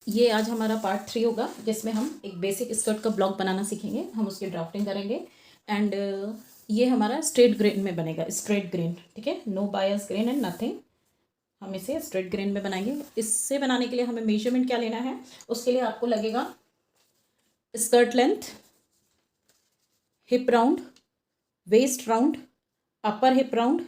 ये आज हमारा पार्ट 3 होगा जिसमें हम एक बेसिक स्कर्ट का ब्लॉक बनाना सीखेंगे। हम उसकी ड्राफ्टिंग करेंगे एंड ये हमारा स्ट्रेट ग्रेन में बनेगा, स्ट्रेट ग्रेन, ठीक है, no bias grain and nothing. हम इसे स्ट्रेट ग्रेन में बनाएंगे। इससे बनाने के लिए हमें मेजरमेंट क्या लेना है, उसके लिए आपको लगेगा skirt length, hip round, waist round, upper hip round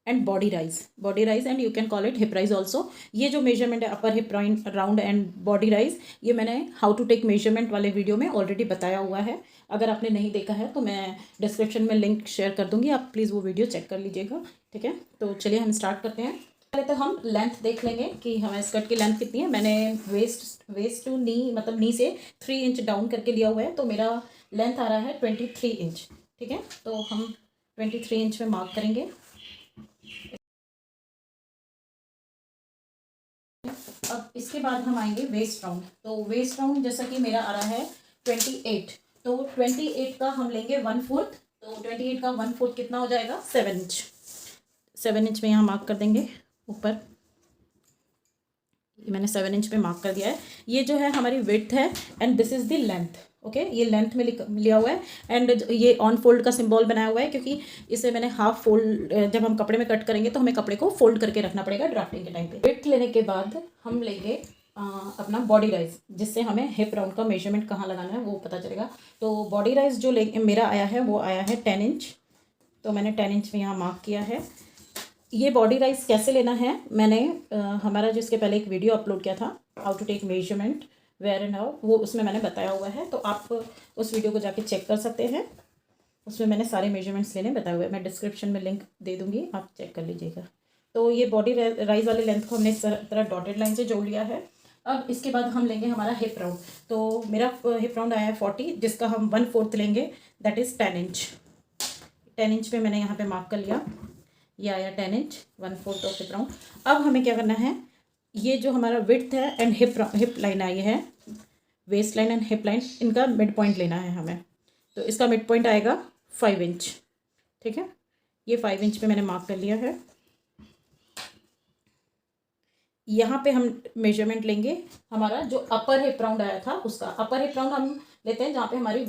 and body rise and you can call it hip rise also. ये जो मेजरमेंट है upper hip round and body rise, ये मैंने हाउ टू टेक मेजरमेंट वाले video में already बताया हुआ है। अगर आपने नहीं देखा है तो मैं डिस्क्रिप्शन में लिंक शेयर कर दूंगी, आप प्लीज़ वो वीडियो चेक कर लीजिएगा, ठीक है। तो चलिए हम स्टार्ट करते हैं। पहले तो हम लेंथ देख लेंगे कि हमारे स्कर्ट की लेंथ कितनी है। मैंने वेस्ट टू नी, मतलब नी से 3 इंच डाउन करके लिया हुआ है, तो मेरा लेंथ आ रहा है 23 इंच, ठीक है। तो हम 23 इंच में मार्क करेंगे। अब इसके बाद हम आएंगे वेस्ट राउंड। तो वेस्ट राउंड जैसा कि मेरा आ रहा है 28, तो 28 का हम लेंगे 1/4। तो 28 का 1/4 कितना हो जाएगा, 7 इंच। 7 इंच में यहाँ मार्क कर देंगे ऊपर। ये मैंने 7 इंच पे मार्क कर दिया है। ये जो है हमारी विड्थ है and this is the length, okay. ये लेंथ में लिया हुआ है एंड ये ऑन फोल्ड का सिंबल बनाया हुआ है, क्योंकि इसे मैंने हाफ फोल्ड, जब हम कपड़े में कट करेंगे तो हमें कपड़े को फोल्ड करके रखना पड़ेगा ड्राफ्टिंग के टाइम पे। विड्थ लेने के बाद हम लेंगे अपना बॉडी राइज, जिससे हमें हिप राउंड का मेजरमेंट कहाँ लगाना है वो पता चलेगा। तो बॉडी राइज जो मेरा आया है वो आया है 10 इंच। तो मैंने 10 इंच में यहाँ मार्क किया है। ये बॉडी राइज कैसे लेना है, मैंने हमारा जो इसके पहले एक वीडियो अपलोड किया था, how to take measurement where and how, वो उसमें मैंने बताया हुआ है। तो आप उस वीडियो को जाके चेक कर सकते हैं, उसमें मैंने सारे मेजरमेंट्स लेने बताए हुए हैं। मैं डिस्क्रिप्शन में लिंक दे दूँगी, आप चेक कर लीजिएगा। तो ये बॉडी राइज वाले लेंथ को हमने इस तरह डॉटेड लाइन से जोड़ लिया है। अब इसके बाद हम लेंगे हमारा हिप राउंड। तो मेरा हिप राउंड आया है 40, जिसका हम 1/4 लेंगे, दैट इज़ 10 इंच। 10 इंच पे मैंने यहाँ पे मार्क कर लिया। ये आया 10 इंच, 1/4 ऑफ हिप राउंड। अब हमें क्या करना है, ये जो हमारा विड्थ है एंड हिप लाइन आई है, waist line and hip line, इनका मिड पॉइंट लेना है हमें। तो इसका मिड पॉइंट आएगा 5 इंच, ठीक है। ये 5 इंच पे मैंने मार्क कर लिया है। यहाँ पे हम मेजरमेंट लेंगे हमारा जो अपर हिप राउंड आया था उसका। अपर हिप राउंड हम लेते हैं जहाँ पे हमारी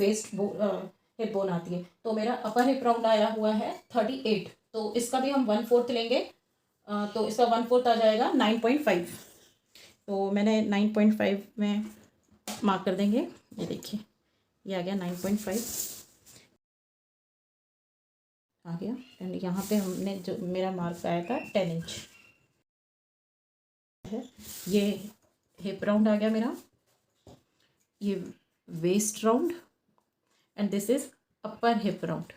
हिप बोन आती है। तो मेरा अपर हिप राउंड आया हुआ है 38, तो इसका भी हम 1/4 लेंगे। तो इसका 1/4 आ जाएगा 9.5। तो मैंने 9.5 में मार्क कर देंगे। ये देखिए, ये आ गया 9.5 आ गया। एंड यहाँ पे हमने जो मेरा मार्क आया था 10 इंच है। ये हिप राउंड आ गया मेरा, ये waist round and this is upper hip round.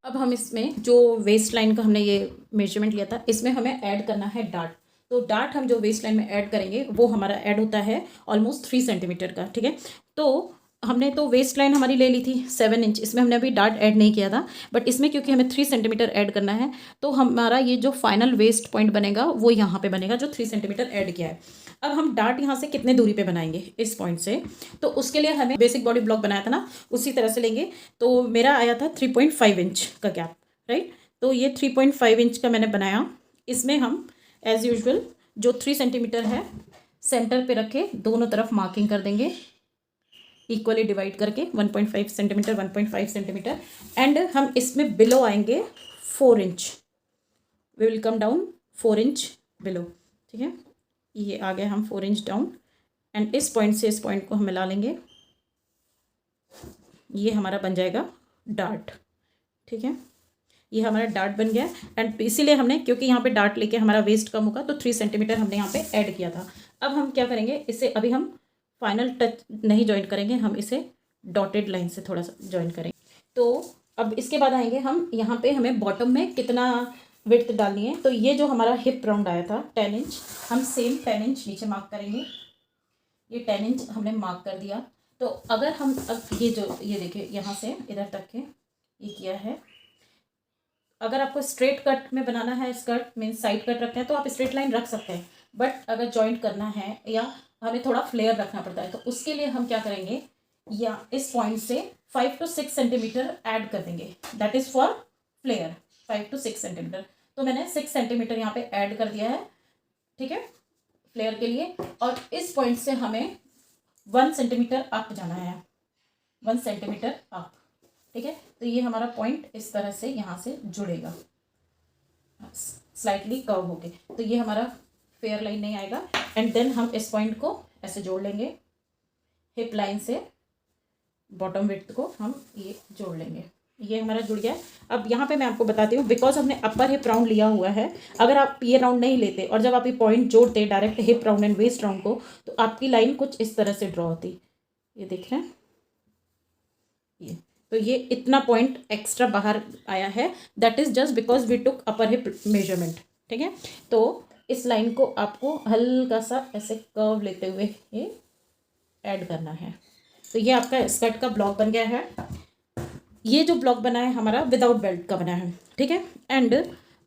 अब हम इसमें जो वेस्ट लाइन का हमने ये मेजरमेंट लिया था, इसमें हमें ऐड करना है डार्ट। तो डार्ट हम जो वेस्ट लाइन में ऐड करेंगे वो हमारा ऐड होता है ऑलमोस्ट 3 सेंटीमीटर का, ठीक है। तो हमने तो वेस्ट लाइन हमारी ले ली थी 7 इंच, इसमें हमने अभी डार्ट ऐड नहीं किया था, बट इसमें क्योंकि हमें 3 सेंटीमीटर ऐड करना है, तो हमारा ये जो फाइनल वेस्ट पॉइंट बनेगा वो यहाँ पे बनेगा, जो 3 सेंटीमीटर ऐड किया है। अब हम डार्ट यहाँ से कितने दूरी पे बनाएंगे इस पॉइंट से, तो उसके लिए हमें बेसिक बॉडी ब्लॉक बनाया था ना, उसी तरह से लेंगे। तो मेरा आया था 3.5 इंच का गैप, राइट। तो ये 3.5 इंच का मैंने बनाया। इसमें हम एज यूजुअल जो 3 सेंटीमीटर है सेंटर पे रखे दोनों तरफ मार्किंग कर देंगे, इक्वली डिवाइड करके 1.5 सेंटीमीटर 1.5 सेंटीमीटर। एंड हम इसमें बिलो आएंगे 4 inch, we will come down 4 inch below, ठीक है। ये आ गया हम 4 इंच डाउन एंड इस पॉइंट से इस पॉइंट को हम मिला लेंगे। ये हमारा बन जाएगा डार्ट, ठीक है। ये हमारा डार्ट बन गया एंड इसीलिए हमने, क्योंकि यहाँ पे डार्ट लेके हमारा वेस्ट कम होगा, तो 3 सेंटीमीटर हमने यहाँ पे ऐड किया था। अब हम क्या करेंगे, इसे अभी हम फाइनल टच नहीं ज्वाइन करेंगे, हम इसे डॉटेड लाइन से थोड़ा सा ज्वाइन करेंगे। तो अब इसके बाद आएंगे हम यहाँ पे, हमें बॉटम में कितना विड्थ डालनी है। तो ये जो हमारा हिप राउंड आया था 10 इंच, हम सेम 10 इंच नीचे मार्क करेंगे। ये 10 इंच हमने मार्क कर दिया। तो अगर हम अब ये देखिए यहाँ से इधर तक के ये किया है। अगर आपको स्ट्रेट कट में बनाना है, स्कर्ट मीन साइड कट रखना है, तो आप स्ट्रेट लाइन रख सकते हैं। बट अगर जॉइंट करना है या हमें थोड़ा फ्लेयर रखना पड़ता है, तो उसके लिए हम क्या करेंगे, या इस पॉइंट से 5 to 6 सेंटीमीटर ऐड कर देंगे, that is for flare, 5 to 6 centimetre. तो मैंने 6 सेंटीमीटर यहाँ पे ऐड कर दिया है, ठीक है, फ्लेयर के लिए। और इस पॉइंट से हमें 1 सेंटीमीटर अप जाना है, 1 सेंटीमीटर अप, ठीक है। तो ये हमारा पॉइंट इस तरह से यहाँ से जुड़ेगा स्लाइटली कर्व होके, तो ये हमारा फेयर लाइन नहीं आएगा। एंड देन हम इस पॉइंट को ऐसे जोड़ लेंगे, हिप लाइन से बॉटम विड्थ को हम ये जोड़ लेंगे, ये हमारा जुड़ गया। अब यहाँ पे मैं आपको बताती हूँ, बिकॉज हमने अपर हिप राउंड लिया हुआ है, अगर आप ये राउंड नहीं लेते और जब आप ये पॉइंट जोड़ते direct hip round and waist round को, तो आपकी लाइन कुछ इस तरह से ड्रॉ होती। ये देख रहे हैं, ये तो ये इतना पॉइंट एक्स्ट्रा बाहर आया है, that is just because we took upper hip measurement, ठीक है। तो इस लाइन को आपको हल्का सा ऐसे कर्व लेते हुए ये ऐड करना है। तो ये आपका स्कर्ट का ब्लॉक बन गया है। ये जो ब्लॉक बना है हमारा विदाउट बेल्ट का बना है, ठीक है। एंड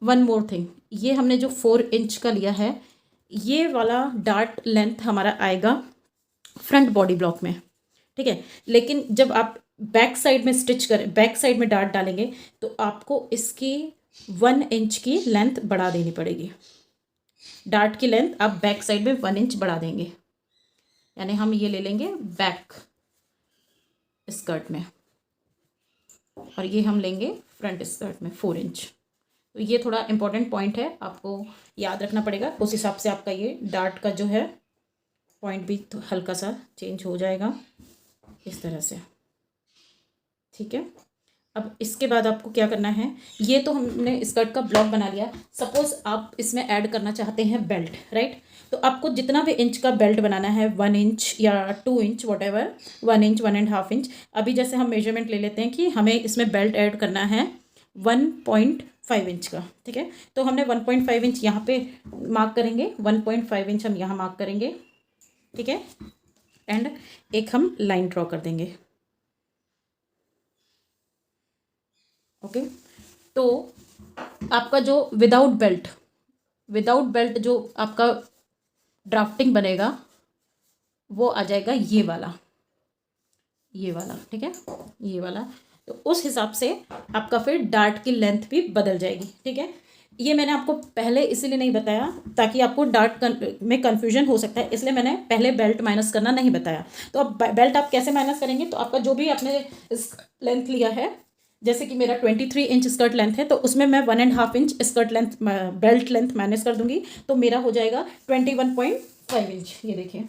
वन मोर थिंग, ये हमने जो 4 इंच का लिया है, ये वाला डार्ट लेंथ हमारा आएगा फ्रंट बॉडी ब्लॉक में, ठीक है। लेकिन जब आप बैक साइड में स्टिच करें, बैक साइड में डार्ट डालेंगे, तो आपको इसकी 1 इंच की लेंथ बढ़ा देनी पड़ेगी। डार्ट की लेंथ आप बैक साइड में 1 इंच बढ़ा देंगे, यानी हम ये ले लेंगे बैक स्कर्ट में, और ये हम लेंगे फ्रंट स्कर्ट में 4 इंच। तो ये थोड़ा इंपॉर्टेंट पॉइंट है, आपको याद रखना पड़ेगा। उस हिसाब से आपका ये डार्ट का जो है पॉइंट भी तो हल्का सा चेंज हो जाएगा इस तरह से, ठीक है। अब इसके बाद आपको क्या करना है, ये तो हमने स्कर्ट का ब्लॉक बना लिया। सपोज आप इसमें ऐड करना चाहते हैं बेल्ट, राइट। तो आपको जितना भी इंच का बेल्ट बनाना है, 1 इंच या 2 inch what ever, 1 inch 1.5 inch. अभी जैसे हम मेजरमेंट ले लेते हैं कि हमें इसमें बेल्ट ऐड करना है 1.5 इंच का, ठीक है। तो हमने 1.5 इंच यहाँ पे मार्क करेंगे, 1.5 इंच हम यहाँ मार्क करेंगे, ठीक है। एंड एक हम लाइन ड्रॉ कर देंगे, ओके। तो आपका जो विदाउट बेल्ट जो आपका ड्राफ्टिंग बनेगा वो आ जाएगा ये वाला, ठीक है, ये वाला। तो उस हिसाब से आपका फिर डार्ट की लेंथ भी बदल जाएगी, ठीक है। ये मैंने आपको पहले इसीलिए नहीं बताया ताकि आपको डार्ट में कन्फ्यूजन हो सकता है, इसलिए मैंने पहले बेल्ट माइनस करना नहीं बताया। तो अब बेल्ट आप कैसे माइनस करेंगे, तो आपका जो भी आपने लेंथ लिया है, जैसे कि मेरा 23 इंच स्कर्ट लेंथ है, तो उसमें मैं 1.5 inch skirt length belt length minus कर दूंगी, तो मेरा हो जाएगा 21.5 इंच। ये देखिए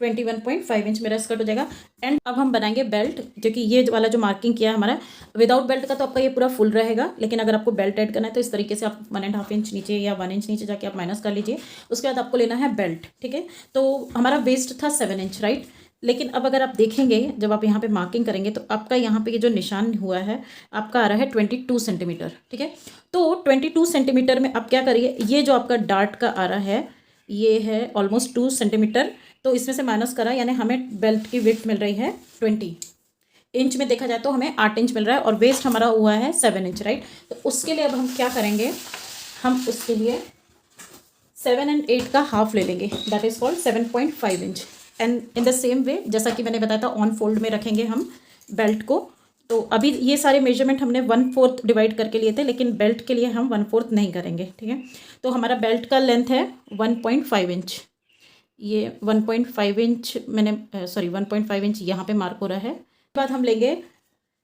21.5 इंच मेरा स्कर्ट हो जाएगा। एंड अब हम बनाएंगे बेल्ट, क्योंकि ये वाला जो मार्किंग किया है हमारा विदाउट बेल्ट का, तो आपका ये पूरा फुल रहेगा। लेकिन अगर आपको बेल्ट ऐड करना है तो इस तरीके से आप 1.5 इंच नीचे या 1 इंच नीचे जाके आप माइनस कर लीजिए। उसके बाद आपको लेना है बेल्ट, ठीक है। तो हमारा वेस्ट था 7 इंच, राइट। लेकिन अब अगर आप देखेंगे, जब आप यहाँ पे मार्किंग करेंगे, तो आपका यहाँ पे ये जो निशान हुआ है आपका आ रहा है 22 सेंटीमीटर, ठीक है। तो 22 सेंटीमीटर में आप क्या करिए, ये जो आपका डार्ट का आ रहा है ये है ऑलमोस्ट 2 सेंटीमीटर, तो इसमें से माइनस करा, यानी हमें बेल्ट की विड्थ मिल रही है 20 इंच में देखा जाए तो हमें 8 इंच मिल रहा है, और वेस्ट हमारा हुआ है 7 इंच, राइट। तो उसके लिए अब हम क्या करेंगे, हम उसके लिए 7 और 8 का हाफ ले लेंगे, that is called 7.5 inch. And in the same way, जैसा कि मैंने बताया था, ऑन फोल्ड में रखेंगे हम बेल्ट को। तो अभी ये सारे मेजरमेंट हमने 1/4 डिवाइड करके लिए थे, लेकिन बेल्ट के लिए हम 1/4 नहीं करेंगे, ठीक है। तो हमारा बेल्ट का लेंथ है 1.5 इंच, ये 1.5 इंच मैंने 1.5 इंच यहाँ पे मार्क हो रहा है। उसके बाद हम लेंगे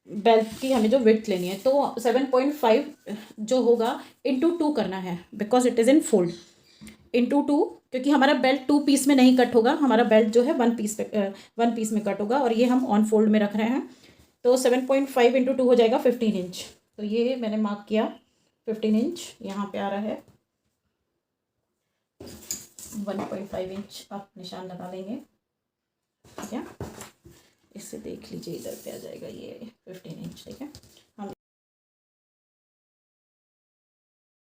बेल्ट की, हमें जो विड्थ लेनी है, तो 7.5 जो होगा इंटू 2 करना है, because it is in fold, into 2, क्योंकि हमारा बेल्ट 2 पीस में नहीं कट होगा, हमारा बेल्ट जो है 1 पीस में कट होगा, और ये हम ऑन फोल्ड में रख रहे हैं। तो 7.5 इंटू 2 हो जाएगा 15 इंच। तो ये मैंने मार्क किया 15 इंच, यहाँ पे आ रहा है 1.5 इंच आप निशान लगा लेंगे, ठीक है। इससे देख लीजिए, इधर पे आ जाएगा ये 15 इंच, ठीक है। हम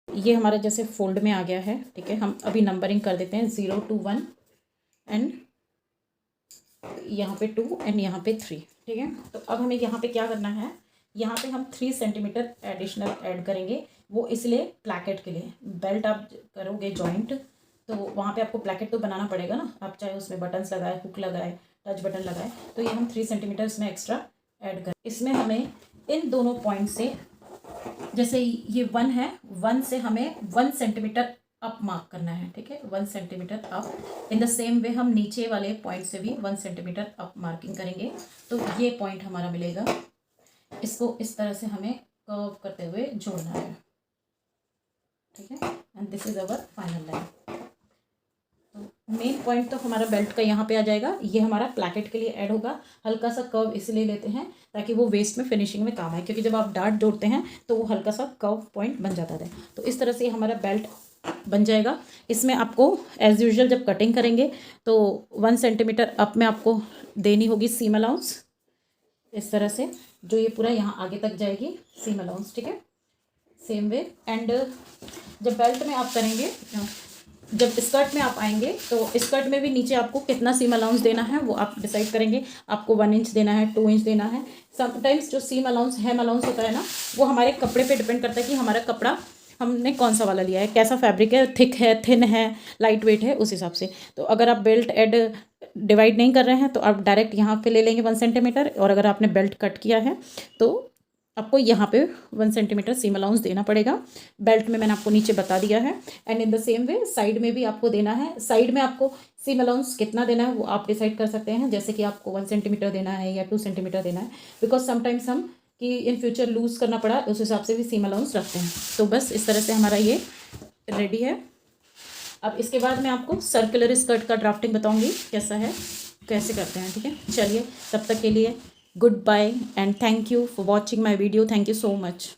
ये हमारा जैसे फोल्ड में आ गया है, ठीक है। हम अभी नंबरिंग कर देते हैं 0 to 1 एंड यहाँ पे 2 एंड यहाँ पे 3, ठीक है। तो अब हमें यहाँ पे क्या करना है, यहाँ पे हम 3 सेंटीमीटर एडिशनल ऐड करेंगे, वो इसलिए प्लैकेट के लिए। बेल्ट आप करोगे जॉइंट, तो वहाँ पे आपको प्लैकेट तो बनाना पड़ेगा ना, आप चाहे उसमें बटन्स लगाए, हुक लगाए, टच बटन लगाए, तो ये हम 3 सेंटीमीटर इसमें एक्स्ट्रा ऐड करें। इसमें हमें इन दोनों पॉइंट से, जैसे ये 1 है, 1 से हमें 1 सेंटीमीटर अप मार्क करना है, ठीक है, 1 centimetre up. In the same way हम नीचे वाले पॉइंट से भी 1 सेंटीमीटर अप मार्किंग करेंगे, तो ये पॉइंट हमारा मिलेगा। इसको इस तरह से हमें कर्व करते हुए जोड़ना है, ठीक है, and this is our final line. तो मेन पॉइंट तो हमारा बेल्ट का यहाँ पे आ जाएगा, ये हमारा प्लैकेट के लिए ऐड होगा। हल्का सा कर्व इसलिए लेते हैं ताकि वो वेस्ट में फिनिशिंग में काम आए, क्योंकि जब आप डार्ट जोड़ते हैं तो वो हल्का सा कर्व पॉइंट बन जाता है। तो इस तरह से हमारा बेल्ट बन जाएगा। इसमें आपको एज़ यूजुअल जब कटिंग करेंगे तो 1 सेंटीमीटर अप में आपको देनी होगी सीम अलाउंस, इस तरह से, जो ये पूरा यहाँ आगे तक जाएगी सीम अलाउंस, ठीक है, सेम वे। एंड जब बेल्ट में आप करेंगे, जब स्कर्ट में आप आएंगे तो स्कर्ट में भी नीचे आपको कितना सीम अलाउंस देना है वो आप डिसाइड करेंगे। आपको 1 इंच देना है, 2 इंच देना है। समटाइम्स जो सीम अलाउंस, हेम अलाउंस होता है ना, वो हमारे कपड़े पे डिपेंड करता है कि हमारा कपड़ा हमने कौन सा वाला लिया है, कैसा फैब्रिक है, थिक है, थिन है, लाइट वेट है, उस हिसाब से। तो अगर आप बेल्ट एड डिवाइड नहीं कर रहे हैं तो आप डायरेक्ट यहाँ पे ले लेंगे 1 सेंटीमीटर, और अगर आपने बेल्ट कट किया है तो आपको यहाँ पे 1 सेंटीमीटर सीम अलाउंस देना पड़ेगा। बेल्ट में मैंने आपको नीचे बता दिया है। And in the same way side में भी आपको देना है। साइड में आपको सीम अलाउंस कितना देना है वो आप डिसाइड कर सकते हैं, जैसे कि आपको 1 सेंटीमीटर देना है या 2 सेंटीमीटर देना है, बिकॉज समटाइम्स हम कि इन फ्यूचर लूज़ करना पड़ा उस हिसाब से भी सीम अलाउंस रखते हैं। तो बस इस तरह से हमारा ये रेडी है। अब इसके बाद मैं आपको सर्कुलर स्कर्ट का ड्राफ्टिंग बताऊँगी कैसा है, कैसे करते हैं, ठीक है। चलिए, तब तक के लिए goodbye and thank you for watching my video. Thank you so much.